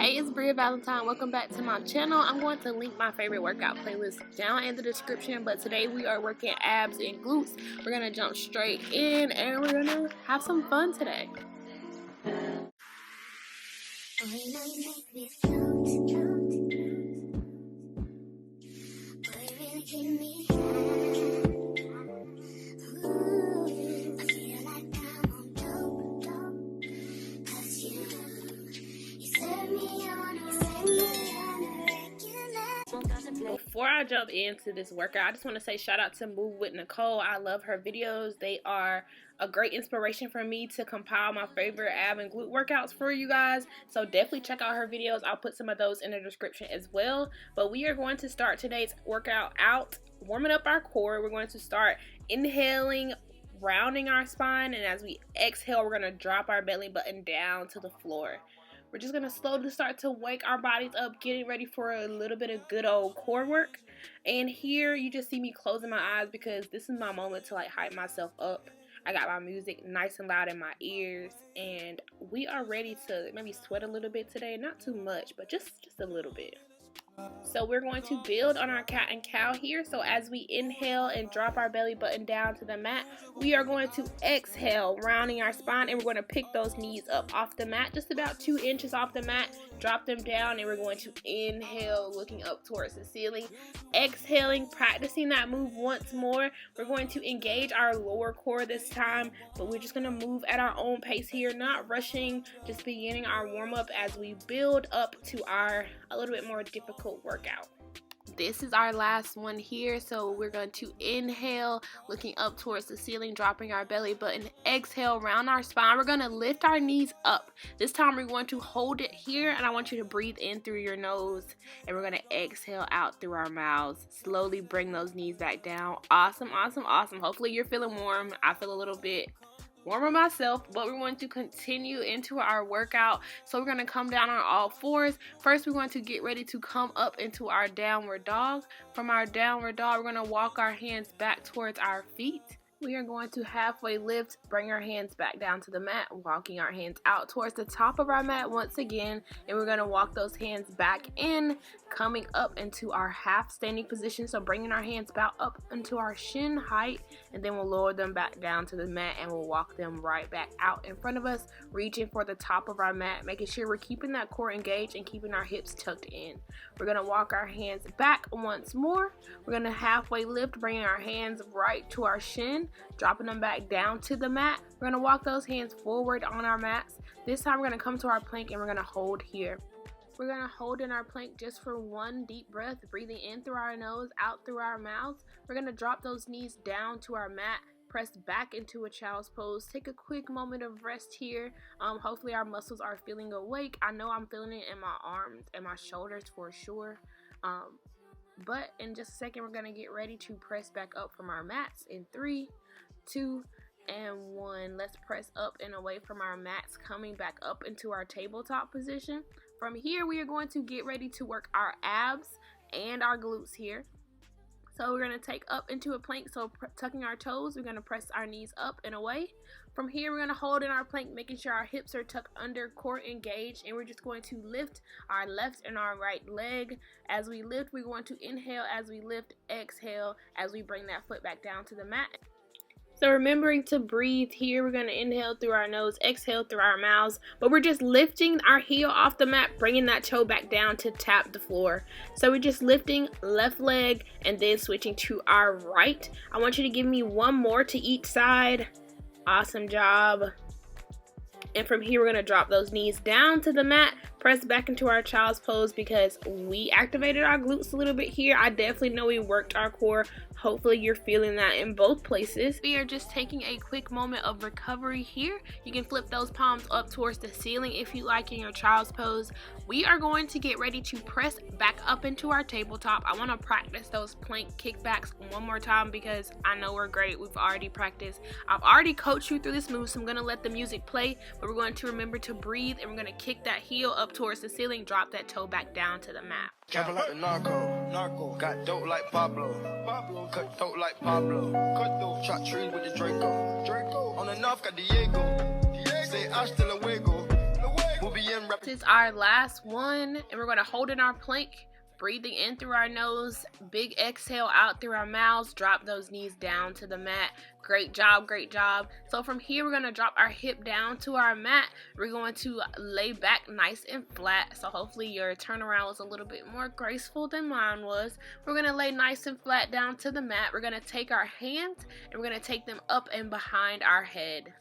Hey, it's Bria Valentine. Welcome back to my channel. I'm going to link my favorite workout playlist down in the description, but today we are working abs and glutes. We're going to jump straight in and we're going to have some fun today. Before I jump into this workout, I just want to say shout out to Move with Nicole. I love her videos. They are a great inspiration for me to compile my favorite ab and glute workouts for you guys. So definitely check out her videos. I'll put some of those in the description as well. But we are going to start today's workout out, warming up our core. We're going to start inhaling, rounding our spine, and as we exhale, we're going to drop our belly button down to the floor. We're just going to slowly start to wake our bodies up, getting ready for a little bit of good old core work. And here you just see me closing my eyes because this is my moment to like hype myself up. I got my music nice and loud in my ears, and we are ready to maybe sweat a little bit today. Not too much, but just a little bit. So we're going to build on our cat and cow here. So as we inhale and drop our belly button down to the mat, we are going to exhale, rounding our spine, and we're going to pick those knees up off the mat, just about 2 inches off the mat. Drop them down, and we're going to inhale, looking up towards the ceiling. Exhaling, practicing that move once more. We're going to engage our lower core this time, but we're just going to move at our own pace here, not rushing, just beginning our warm-up as we build up to our a little bit more difficult workout. This is our last one here, so we're going to inhale, looking up towards the ceiling, dropping our belly button. Exhale, round our spine. We're going to lift our knees up. This time we're going to hold it here, and I want you to breathe in through your nose, and we're going to exhale out through our mouths. Slowly bring those knees back down. Awesome, awesome, awesome. Hopefully you're feeling warm. I feel a little bit warmer myself, but we're going to continue into our workout. So we're going to come down on all fours. First, we're going to get ready to come up into our downward dog. From our downward dog, we're going to walk our hands back towards our feet. We are going to halfway lift, bring our hands back down to the mat, walking our hands out towards the top of our mat once again, and we're going to walk those hands back in, coming up into our half standing position. So bringing our hands back up into our shin height, and then we'll lower them back down to the mat, and we'll walk them right back out in front of us, reaching for the top of our mat, making sure we're keeping that core engaged and keeping our hips tucked in. We're going to walk our hands back once more. We're going to halfway lift, bringing our hands right to our shin, dropping them back down to the mat. We're going to walk those hands forward on our mats. This time we're going to come to our plank, and we're going to hold here. We're going to hold in our plank just for one deep breath, breathing in through our nose, out through our mouths. We're going to drop those knees down to our mat, press back into a child's pose. Take a quick moment of rest here. Hopefully our muscles are feeling awake. I know I'm feeling it in my arms and my shoulders for sure. But in just a second, we're going to get ready to press back up from our mats in 3, 2, and 1. Let's press up and away from our mats, coming back up into our tabletop position. From here, we are going to get ready to work our abs and our glutes here. So we're going to take up into a plank, so tucking our toes, we're going to press our knees up and away. From here, we're going to hold in our plank, making sure our hips are tucked under, core engaged, and we're just going to lift our left and our right leg. As we lift, we're going to inhale as we lift, exhale as we bring that foot back down to the mat. So remembering to breathe here, we're going to inhale through our nose, exhale through our mouths, but we're just lifting our heel off the mat, bringing that toe back down to tap the floor. So we're just lifting left leg and then switching to our right. I want you to give me one more to each side. Awesome job. And from here, we're going to drop those knees down to the mat, press back into our child's pose because we activated our glutes a little bit here. I definitely know we worked our core. Hopefully you're feeling that in both places. We are just taking a quick moment of recovery here. You can flip those palms up towards the ceiling if you like in your child's pose. We are going to get ready to press back up into our tabletop. I want to practice those plank kickbacks one more time because I know we're great. We've already practiced. I've already coached you through this move, so I'm going to let the music play, but we're going to remember to breathe, and we're going to kick that heel up towards the ceiling, drop that toe back down to the mat. Travel like the narco, got dope like Pablo, cut throat like Pablo, shot trees with the Draco, on the north got Diego, say hasta luego, we'll be in This is our last one, and we're going to hold in our plank, breathing in through our nose, big exhale out through our mouths, drop those knees down to the mat. Great job, great job. So from here, we're going to drop our hip down to our mat. We're going to lay back nice and flat. So hopefully your turnaround was a little bit more graceful than mine was. We're going to lay nice and flat down to the mat. We're going to take our hands and we're going to take them up and behind our head.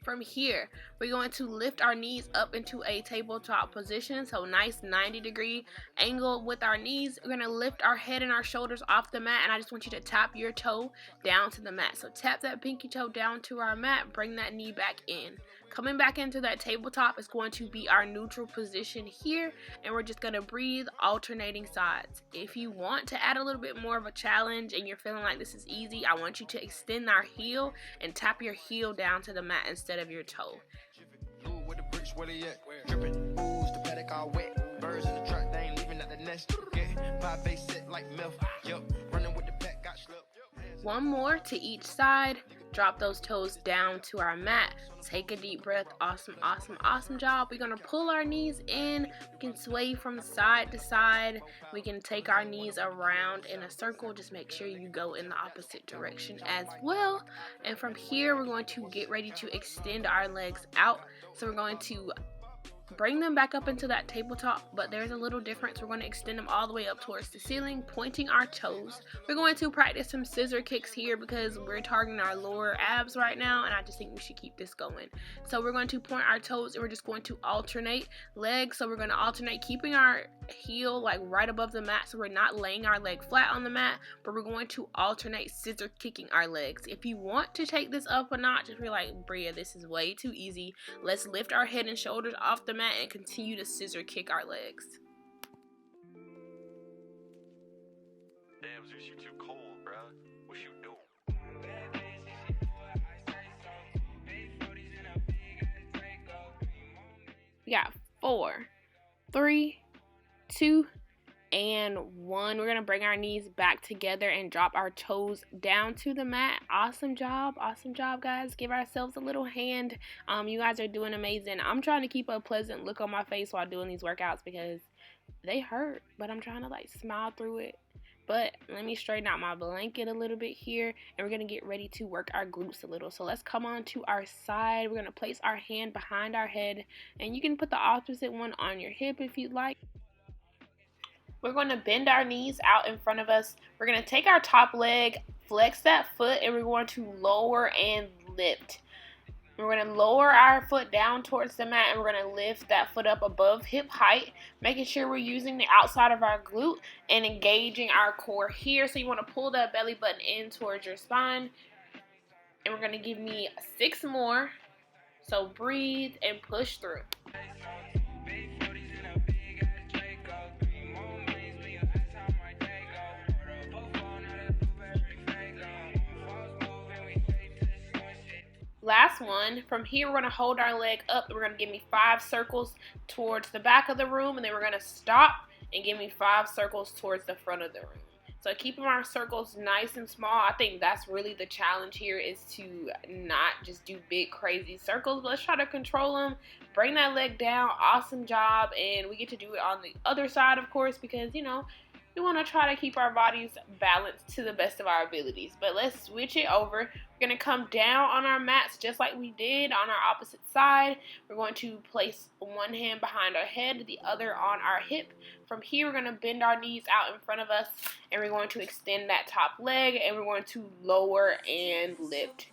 From here, we're going to lift our knees up into a tabletop position, so nice 90-degree angle with our knees. We're going to lift our head and our shoulders off the mat, and I just want you to tap your toe down to the mat. So tap that pinky toe down to our mat, bring that knee back in. Coming back into that tabletop is going to be our neutral position here, and we're just going to breathe, alternating sides. If you want to add a little bit more of a challenge and you're feeling like this is easy, I want you to extend our heel and tap your heel down to the mat instead of your toe. One more to each side. Drop those toes down to our mat. Take a deep breath. Awesome, awesome, awesome job. We're going to pull our knees in. We can sway from side to side. We can take our knees around in a circle. Just make sure you go in the opposite direction as well. And from here, we're going to get ready to extend our legs out. So we're going to bring them back up into that tabletop, but there's a little difference. We're going to extend them all the way up towards the ceiling, pointing our toes. We're going to practice some scissor kicks here because we're targeting our lower abs right now, and I just think we should keep this going. So we're going to point our toes, and we're just going to alternate legs. So we're going to alternate keeping our heel like right above the mat, so we're not laying our leg flat on the mat, but we're going to alternate scissor kicking our legs. If you want to take this up a notch, if you're like, Bria, this is way too easy, let's lift our head and shoulders off the mat and continue to scissor kick our legs. Damn, Zeus, you too cold, bruh. What you doing? We got 4, 3, 2, and 1. We're going to bring our knees back together and drop our toes down to the mat. Awesome job, guys. Give ourselves a little hand. You guys are doing amazing. I'm trying to keep a pleasant look on my face while doing these workouts because they hurt, but I'm trying to like smile through it. But let me straighten out my blanket a little bit here, and we're going to get ready to work our glutes a little. So let's come on to our side. We're going to place our hand behind our head, and you can put the opposite one on your hip if you'd like. We're going to bend our knees out in front of us. We're going to take our top leg, flex that foot, and we're going to lower and lift. We're going to lower our foot down towards the mat, and we're going to lift that foot up above hip height, making sure we're using the outside of our glute and engaging our core here. So you want to pull that belly button in towards your spine. And we're going to give me 6 more. So breathe and push through. Last one. From here, we're going to hold our leg up. We're going to give me 5 circles towards the back of the room, and then we're going to stop and give me 5 circles towards the front of the room. So keeping our circles nice and small. I think that's really the challenge here, is to not just do big crazy circles, but let's try to control them. Bring that leg down. Awesome job. And we get to do it on the other side, of course, because, you know, we want to try to keep our bodies balanced to the best of our abilities. But let's switch it over. We're going to come down on our mats just like we did on our opposite side. We're going to place one hand behind our head, the other on our hip. From here, we're going to bend our knees out in front of us, and we're going to extend that top leg, and we're going to lower and lift.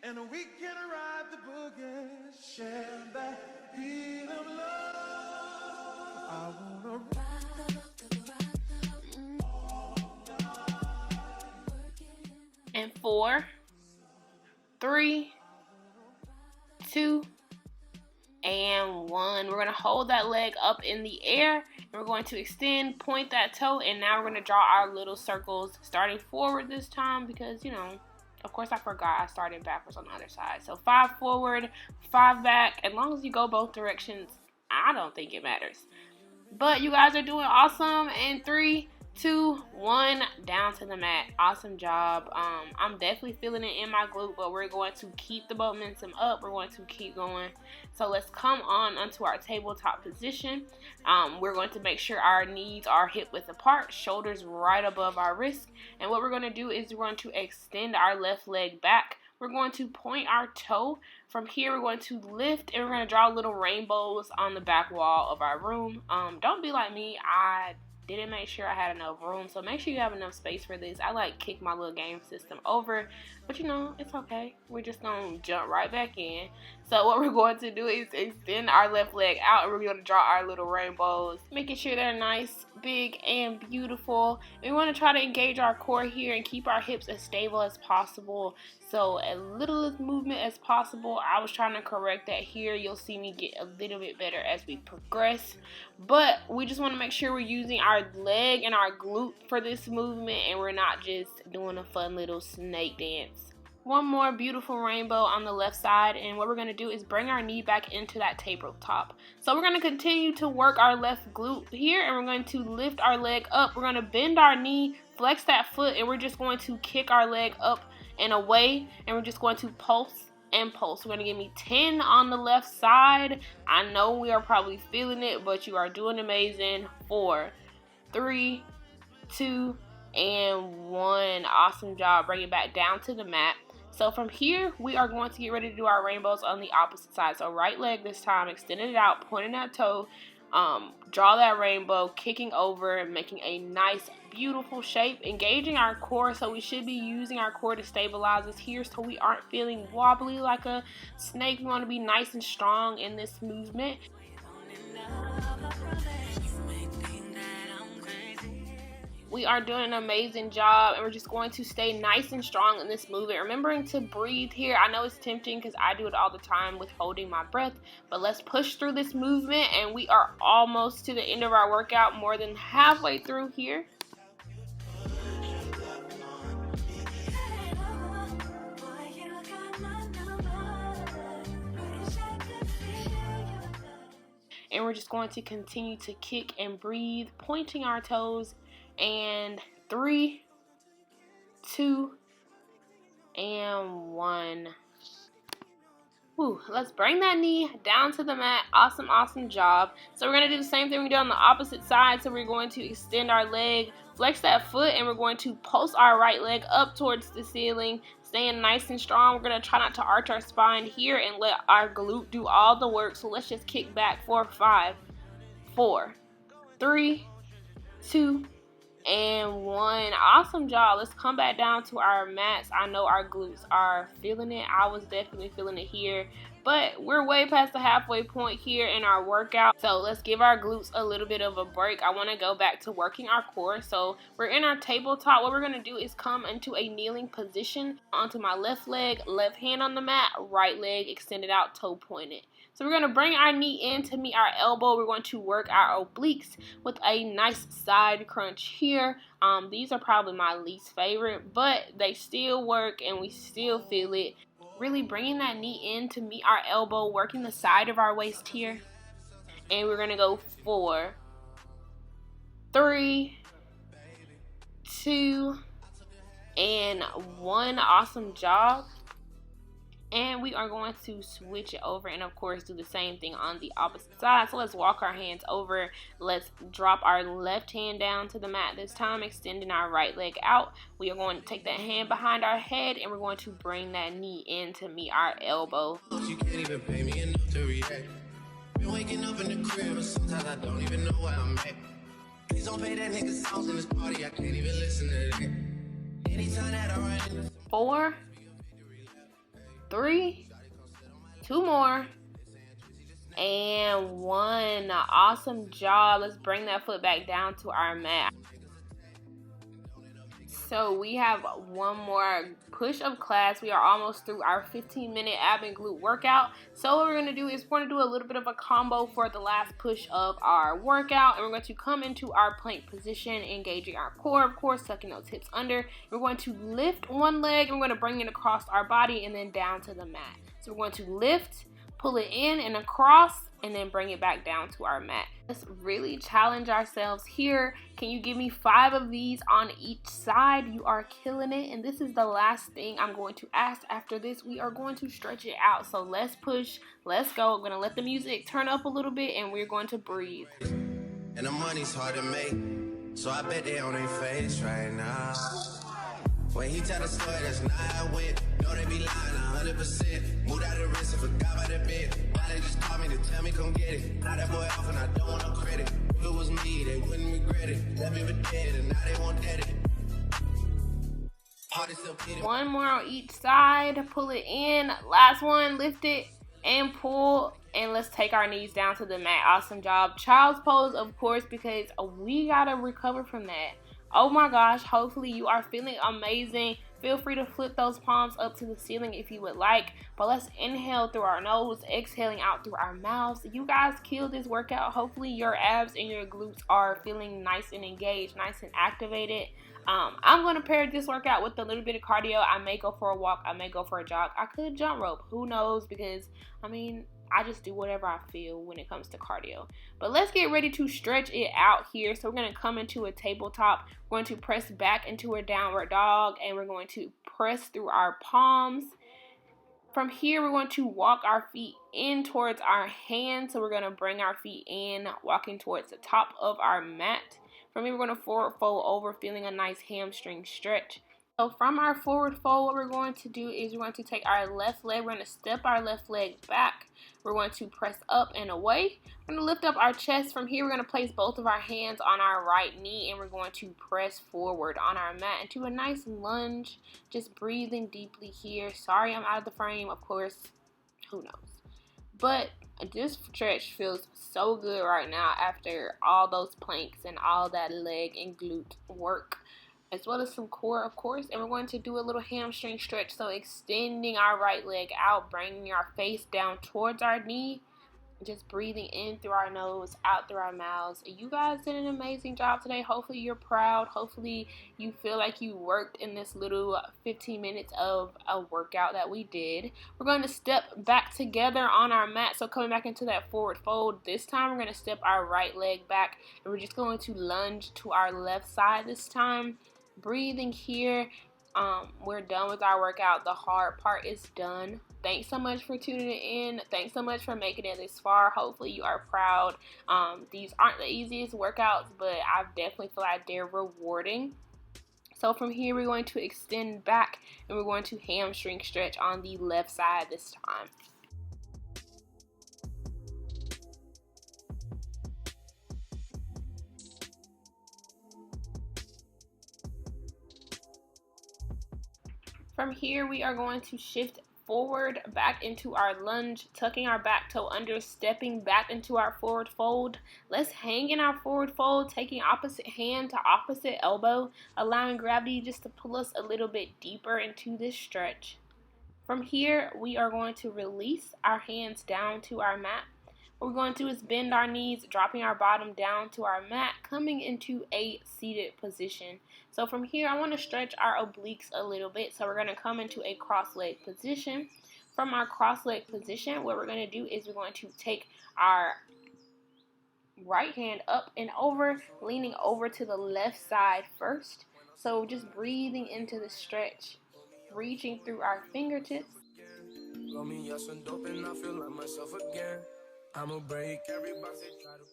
And we can ride the boogie, share that beat of love. I wanna and 4, 3, 2, and 1. We're going to hold that leg up in the air, and we're going to extend, point that toe, and now we're going to draw our little circles, starting forward this time because, you know, of course I forgot I started backwards on the other side. So 5 forward, 5 back. As long as you go both directions, I don't think it matters. But you guys are doing awesome. And 3, 2, 1, down to the mat. Awesome job. I'm definitely feeling it in my glute, but we're going to keep the momentum up. We're going to keep going. So let's come on onto our tabletop position. We're going to make sure our knees are hip width apart, shoulders right above our wrist. And what we're going to do is we're going to extend our left leg back. We're going to point our toe. From here, we're going to lift, and we're going to draw little rainbows on the back wall of our room. Don't be like me. I didn't make sure I had enough room, so make sure you have enough space for this. I like kick my little game system over, but you know, it's okay. We're just gonna jump right back in. So what we're going to do is extend our left leg out, and we're going to draw our little rainbows, making sure they're nice, big, and beautiful. And we want to try to engage our core here and keep our hips as stable as possible. So as little movement as possible. I was trying to correct that here. You'll see me get a little bit better as we progress. But we just want to make sure we're using our leg and our glute for this movement, and we're not just doing a fun little snake dance. One more beautiful rainbow on the left side, and what we're going to do is bring our knee back into that tabletop. So we're going to continue to work our left glute here, and we're going to lift our leg up. We're going to bend our knee, flex that foot, and we're just going to kick our leg up and away, and we're just going to pulse and pulse. We're going to give me 10 on the left side. I know we are probably feeling it, but you are doing amazing. 4, 3, 2, and 1. Awesome job. Bring it back down to the mat. So from here, we are going to get ready to do our rainbows on the opposite side. So right leg this time, extending it out, pointing that toe, draw that rainbow, kicking over, making a nice, beautiful shape, engaging our core. So we should be using our core to stabilize us here so we aren't feeling wobbly like a snake. We want to be nice and strong in this movement. We are doing an amazing job, and we're just going to stay nice and strong in this movement, remembering to breathe here. I know it's tempting because I do it all the time with holding my breath, but let's push through this movement, and we are almost to the end of our workout, more than halfway through here. And we're just going to continue to kick and breathe, pointing our toes. And 3, 2, and 1. Whew, let's bring that knee down to the mat. Awesome, awesome job. So we're going to do the same thing we did on the opposite side. So we're going to extend our leg, flex that foot, and we're going to pulse our right leg up towards the ceiling, staying nice and strong. We're going to try not to arch our spine here and let our glute do all the work. So let's just kick back for 5, 4, 3, 2, and 1. Awesome job. Let's come back down to our mats. I know our glutes are feeling it. I was definitely feeling it here, but we're way past the halfway point here in our workout. So let's give our glutes a little bit of a break. I want to go back to working our core. So we're in our tabletop. What we're going to do is come into a kneeling position onto my left leg, left hand on the mat, right leg extended out, toe pointed. So we're going to bring our knee in to meet our elbow. We're going to work our obliques with a nice side crunch here. These are probably my least favorite, but they still work and we still feel it. Really bringing that knee in to meet our elbow, working the side of our waist here. And we're going to go 4, 3, 2, and 1. Awesome job. And we are going to switch it over and of course do the same thing on the opposite side. So let's walk our hands over. Let's drop our left hand down to the mat this time, extending our right leg out. We are going to take that hand behind our head and we're going to bring that knee in to meet our elbow. You can't even pay me enough to react. Been waking up in the crib and sometimes I don't even know where I'm at. Please don't pay that nigga songs in this party, I can't even listen to that. Anytime that I run into 4, 3, 2 more, and 1. Awesome job. Let's bring that foot back down to our mat. So we have one more push of class. We are almost through our 15-minute ab and glute workout. So what we're going to do is we're going to do a little bit of a combo for the last push of our workout. And we're going to come into our plank position, engaging our core, of course, tucking those hips under. We're going to lift one leg and we're going to bring it across our body and then down to the mat. So we're going to lift, pull it in and across, and then bring it back down to our mat. Let's really challenge ourselves here. Can you give me 5 of these on each side? You are killing it. And this is the last thing I'm going to ask. After this, we are going to stretch it out. So let's push, let's go. I'm gonna let the music turn up a little bit, and we're going to breathe. And the money's hard to make, so I bet they on their face right now. When he tell the story, that's not how it went. Know they be lying 100%. Moved out of the risk and forgot about that bit. Now they just call me to tell me come get it. Now that boy off and I don't want no credit. If it was me, they wouldn't regret it. Left me for dead and now they want that it. One more on each side. Pull it in. Last one. Lift it and pull. And let's take our knees down to the mat. Awesome job. Child's pose, of course, because we gotta recover from that. Oh my gosh, hopefully you are feeling amazing. Feel free to flip those palms up to the ceiling if you would like. But let's inhale through our nose, exhaling out through our mouths. You guys killed this workout. Hopefully your abs and your glutes are feeling nice and engaged, nice and activated. I'm going to pair this workout with a little bit of cardio. I may go for a walk. I may go for a jog. I could jump rope. Who knows? Because, I mean, I just do whatever I feel when it comes to cardio. But let's get ready to stretch it out here. So we're going to come into a tabletop. We're going to press back into a downward dog. And we're going to press through our palms. From here, we're going to walk our feet in towards our hands. So we're going to bring our feet in, walking towards the top of our mat. From here, we're going to forward fold over, feeling a nice hamstring stretch. So from our forward fold, what we're going to do is we're going to take our left leg. We're going to step our left leg back. We're going to press up and away. We're going to lift up our chest. From here, we're going to place both of our hands on our right knee, and we're going to press forward on our mat into a nice lunge. Just breathing deeply here. Sorry, I'm out of the frame, of course. Who knows? But this stretch feels so good right now after all those planks and all that leg and glute work, as well as some core, of course. And we're going to do a little hamstring stretch. So extending our right leg out, bringing our face down towards our knee, just breathing in through our nose, out through our mouths. You guys did an amazing job today. Hopefully you're proud. Hopefully you feel like you worked in this little 15 minutes of a workout that we did. We're going to step back together on our mat. So coming back into that forward fold. This time we're going to step our right leg back, and we're just going to lunge to our left side this time. Breathing here. We're done with our workout. The hard part is done. Thanks so much for tuning in. Thanks so much for making it this far. Hopefully you are proud. These aren't the easiest workouts, but I definitely feel like they're rewarding. So from here, we're going to extend back, and we're going to hamstring stretch on the left side this time. From here, we are going to shift forward back into our lunge, tucking our back toe under, stepping back into our forward fold. Let's hang in our forward fold, taking opposite hand to opposite elbow, allowing gravity just to pull us a little bit deeper into this stretch. From here, we are going to release our hands down to our mat. What we're going to do is bend our knees, dropping our bottom down to our mat, coming into a seated position. So from here, I want to stretch our obliques a little bit. So we're going to come into a cross-leg position. From our cross-leg position, what we're going to do is we're going to take our right hand up and over, leaning over to the left side first. So just breathing into the stretch, reaching through our fingertips.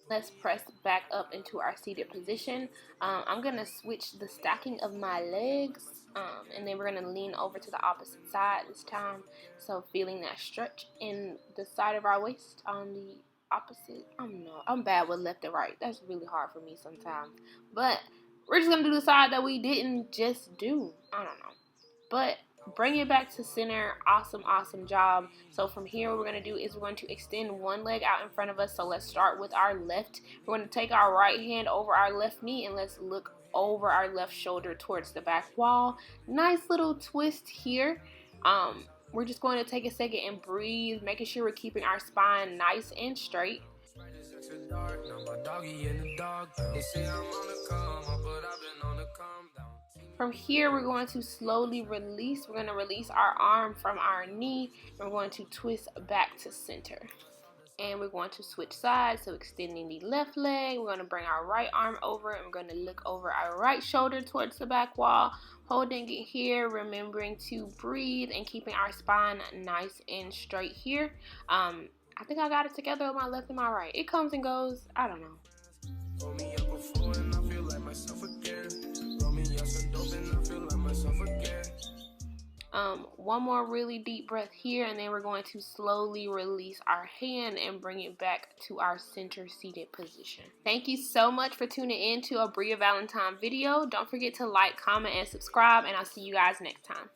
Let's press back up into our seated position. I'm going to switch the stacking of my legs, and then we're going to lean over to the opposite side this time. So feeling that stretch in the side of our waist on the opposite. I'm bad with left and right. That's really hard for me sometimes. But we're just going to do the side that we didn't just do. I don't know. But bring it back to center. Awesome, awesome job. So from here, what we're going to do is we're going to extend one leg out in front of us. So let's start with our left. We're going to take our right hand over our left knee, and let's look over our left shoulder towards the back wall. Nice little twist here. We're just going to take a second and breathe, making sure we're keeping our spine nice and straight. From here, we're going to slowly release. We're going to release our arm from our knee. We're going to twist back to center. And we're going to switch sides, so extending the left leg. We're going to bring our right arm over, and we're going to look over our right shoulder towards the back wall, holding it here, remembering to breathe and keeping our spine nice and straight here. I think I got it together with my left and my right. It comes and goes. I don't know. One more really deep breath here, and then we're going to slowly release our hand and bring it back to our center seated position. Thank you so much for tuning in to a Bria Valentine video. Don't forget to like, comment, and subscribe, and I'll see you guys next time.